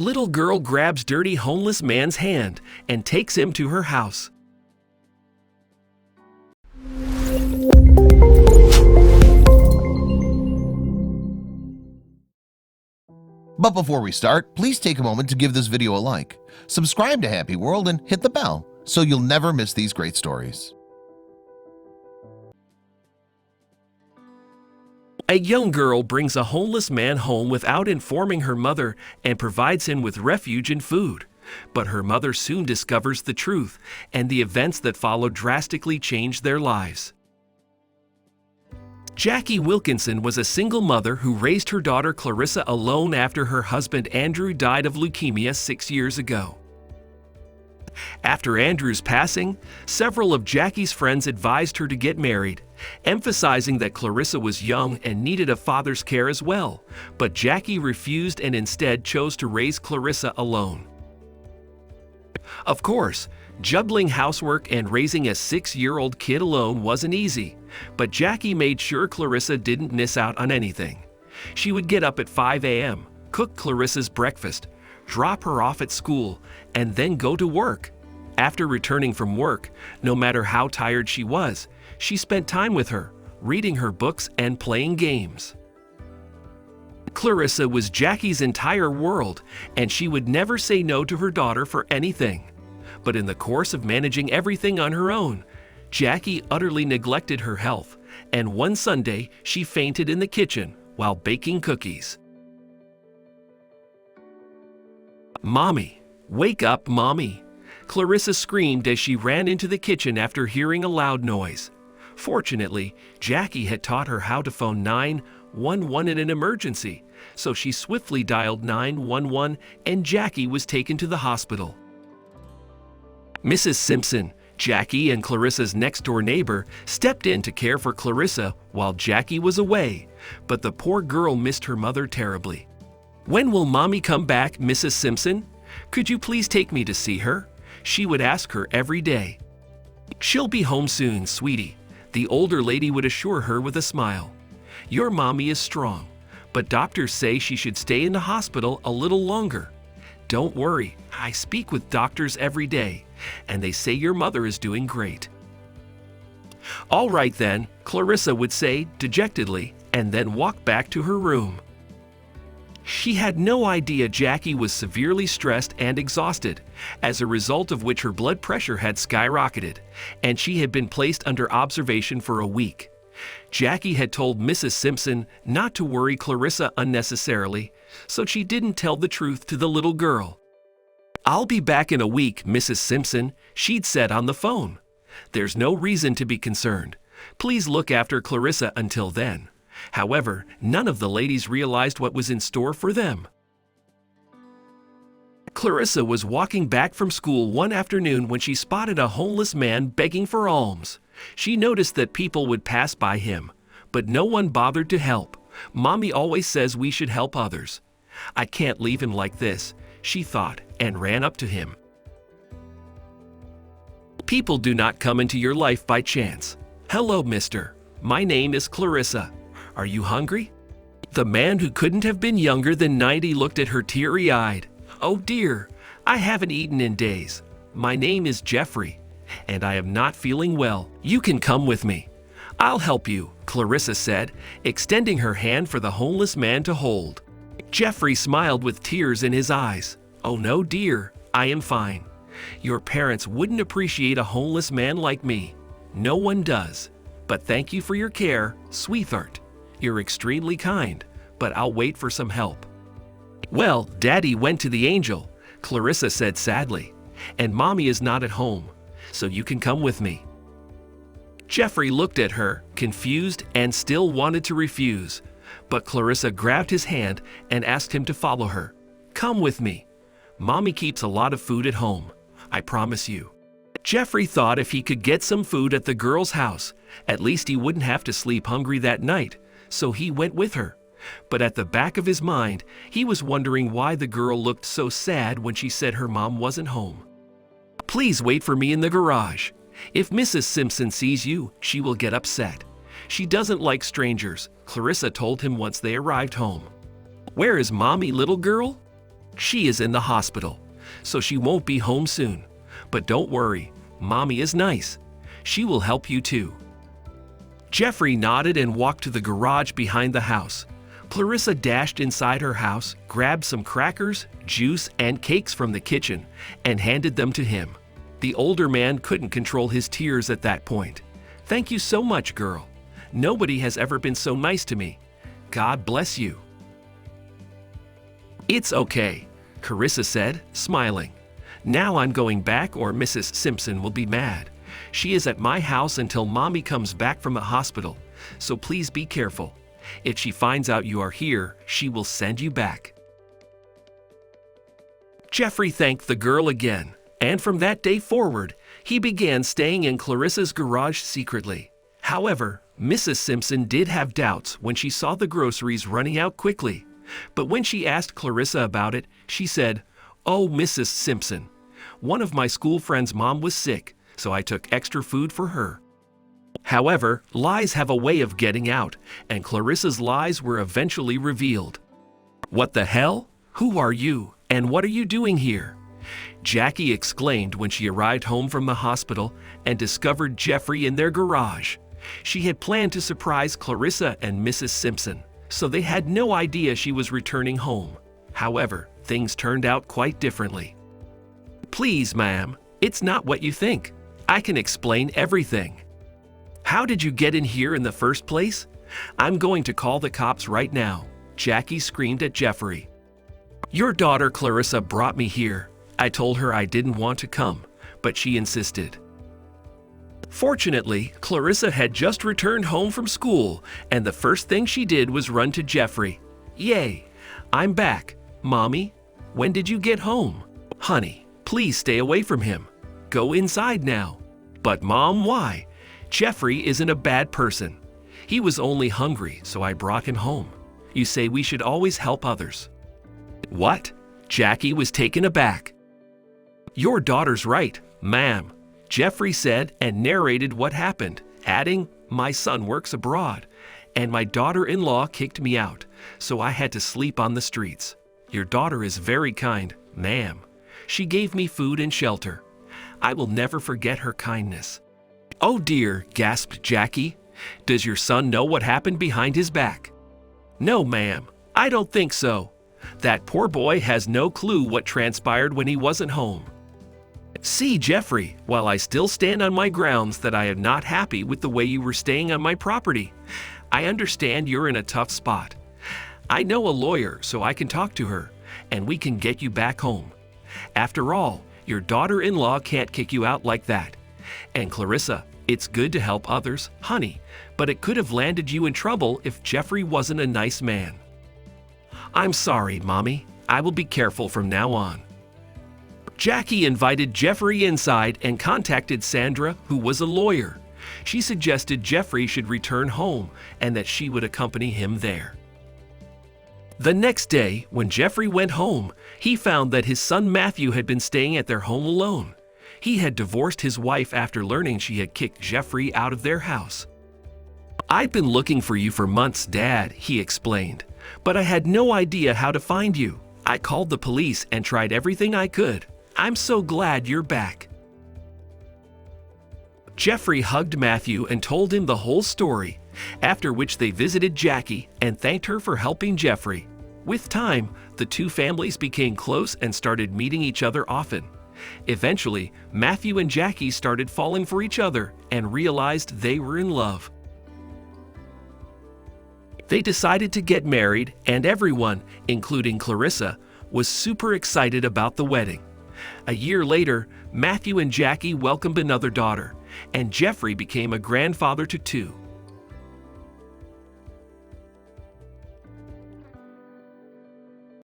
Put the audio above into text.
Little girl grabs dirty homeless man's hand and takes him to her house. But before we start, please take a moment to give this video a like, subscribe to Happy World, and hit the bell so you'll never miss these great stories. A young girl brings a homeless man home without informing her mother and provides him with refuge and food. But her mother soon discovers the truth, and the events that follow drastically change their lives. Jackie Wilkinson was a single mother who raised her daughter Clarissa alone after her husband Andrew died of leukemia 6 years ago. After Andrew's passing, several of Jackie's friends advised her to get married, emphasizing that Clarissa was young and needed a father's care as well, but Jackie refused and instead chose to raise Clarissa alone. Of course, juggling housework and raising a 6-year-old kid alone wasn't easy, but Jackie made sure Clarissa didn't miss out on anything. She would get up at 5 a.m., cook Clarissa's breakfast, drop her off at school, and then go to work. After returning from work, no matter how tired she was, she spent time with her, reading her books and playing games. Clarissa was Jackie's entire world, and she would never say no to her daughter for anything. But in the course of managing everything on her own, Jackie utterly neglected her health, and one Sunday she fainted in the kitchen while baking cookies. "Mommy, wake up, Mommy!" Clarissa screamed as she ran into the kitchen after hearing a loud noise. Fortunately, Jackie had taught her how to phone 911 in an emergency, so she swiftly dialed 911 and Jackie was taken to the hospital. Mrs. Simpson, Jackie and Clarissa's next-door neighbor, stepped in to care for Clarissa while Jackie was away, but the poor girl missed her mother terribly. "When will Mommy come back, Mrs. Simpson? Could you please take me to see her?" she would ask her every day. "She'll be home soon, sweetie," the older lady would assure her with a smile. "Your mommy is strong, but doctors say she should stay in the hospital a little longer. Don't worry, I speak with doctors every day, and they say your mother is doing great." "All right then," Clarissa would say dejectedly, and then walk back to her room. She had no idea Jackie was severely stressed and exhausted, as a result of which her blood pressure had skyrocketed, and she had been placed under observation for a week. Jackie had told Mrs. Simpson not to worry Clarissa unnecessarily, so she didn't tell the truth to the little girl. "I'll be back in a week, Mrs. Simpson," she'd said on the phone. "There's no reason to be concerned. Please look after Clarissa until then." However, none of the ladies realized what was in store for them. Clarissa was walking back from school one afternoon when she spotted a homeless man begging for alms. She noticed that people would pass by him, but no one bothered to help. "Mommy always says we should help others. I can't leave him like this," she thought, and ran up to him. People do not come into your life by chance. "Hello, mister. My name is Clarissa. Are you hungry?" The man, who couldn't have been younger than 90, looked at her teary-eyed. "Oh dear, I haven't eaten in days. My name is Jeffrey, and I am not feeling well. You can come with me. I'll help you," Clarissa said, extending her hand for the homeless man to hold. Jeffrey smiled with tears in his eyes. "Oh no, dear, I am fine. Your parents wouldn't appreciate a homeless man like me. No one does. But thank you for your care, sweetheart. You're extremely kind, but I'll wait for some help." "Well, Daddy went to the Angel," Clarissa said sadly, "and Mommy is not at home, so you can come with me." Jeffrey looked at her, confused, and still wanted to refuse, but Clarissa grabbed his hand and asked him to follow her. "Come with me. Mommy keeps a lot of food at home, I promise you." Jeffrey thought if he could get some food at the girl's house, at least he wouldn't have to sleep hungry that night, so he went with her. But at the back of his mind, he was wondering why the girl looked so sad when she said her mom wasn't home. "Please wait for me in the garage. If Mrs. Simpson sees you, she will get upset. She doesn't like strangers," Clarissa told him once they arrived home. "Where is Mommy, little girl?" She is in the hospital, so she won't be home soon. But don't worry, Mommy is nice. She will help you too. Jeffrey nodded and walked to the garage behind the house. Clarissa dashed inside her house, grabbed some crackers, juice, and cakes from the kitchen, and handed them to him. The older man couldn't control his tears at that point. "Thank you so much, girl. Nobody has ever been so nice to me. God bless you." "It's okay," Clarissa said, smiling. "Now I'm going back or Mrs. Simpson will be mad. She is at my house until Mommy comes back from the hospital, so please be careful. If she finds out you are here, she will send you back." Jeffrey thanked the girl again, and from that day forward, he began staying in Clarissa's garage secretly. However, Mrs. Simpson did have doubts when she saw the groceries running out quickly. But when she asked Clarissa about it, she said, "Oh, Mrs. Simpson, one of my school friends' mom was sick, so I took extra food for her." However, lies have a way of getting out, and Clarissa's lies were eventually revealed. "What the hell? Who are you? And what are you doing here?" Jackie exclaimed when she arrived home from the hospital and discovered Jeffrey in their garage. She had planned to surprise Clarissa and Mrs. Simpson, so they had no idea she was returning home. However, things turned out quite differently. "Please, ma'am, it's not what you think. I can explain everything." "How did you get in here in the first place? I'm going to call the cops right now," Jackie screamed at Jeffrey. "Your daughter Clarissa brought me here. I told her I didn't want to come, but she insisted." Fortunately, Clarissa had just returned home from school, and the first thing she did was run to Jeffrey. "Yay, I'm back. Mommy, when did you get home? Honey, please stay away from him. Go inside now." "But Mom, why? Jeffrey isn't a bad person. He was only hungry, so I brought him home. You say we should always help others." "What?" Jackie was taken aback. "Your daughter's right, ma'am," Jeffrey said and narrated what happened, adding, "My son works abroad, and my daughter-in-law kicked me out, so I had to sleep on the streets. Your daughter is very kind, ma'am. She gave me food and shelter. I will never forget her kindness." "Oh dear," gasped Jackie. "Does your son know what happened behind his back?" "No, ma'am, I don't think so. That poor boy has no clue what transpired when he wasn't home." "See, Jeffrey, while I still stand on my grounds that I am not happy with the way you were staying on my property, I understand you're in a tough spot. I know a lawyer, so I can talk to her, and we can get you back home. After all, your daughter-in-law can't kick you out like that. And Clarissa, it's good to help others, honey, but it could have landed you in trouble if Jeffrey wasn't a nice man." "I'm sorry, Mommy. I will be careful from now on." Jackie invited Jeffrey inside and contacted Sandra, who was a lawyer. She suggested Jeffrey should return home and that she would accompany him there. The next day, when Jeffrey went home, he found that his son Matthew had been staying at their home alone. He had divorced his wife after learning she had kicked Jeffrey out of their house. "I've been looking for you for months, Dad," he explained, "but I had no idea how to find you. I called the police and tried everything I could. I'm so glad you're back." Jeffrey hugged Matthew and told him the whole story, after which they visited Jackie and thanked her for helping Jeffrey. With time, the two families became close and started meeting each other often. Eventually, Matthew and Jackie started falling for each other and realized they were in love. They decided to get married, and everyone, including Clarissa, was super excited about the wedding. A year later, Matthew and Jackie welcomed another daughter, and Jeffrey became a grandfather to two.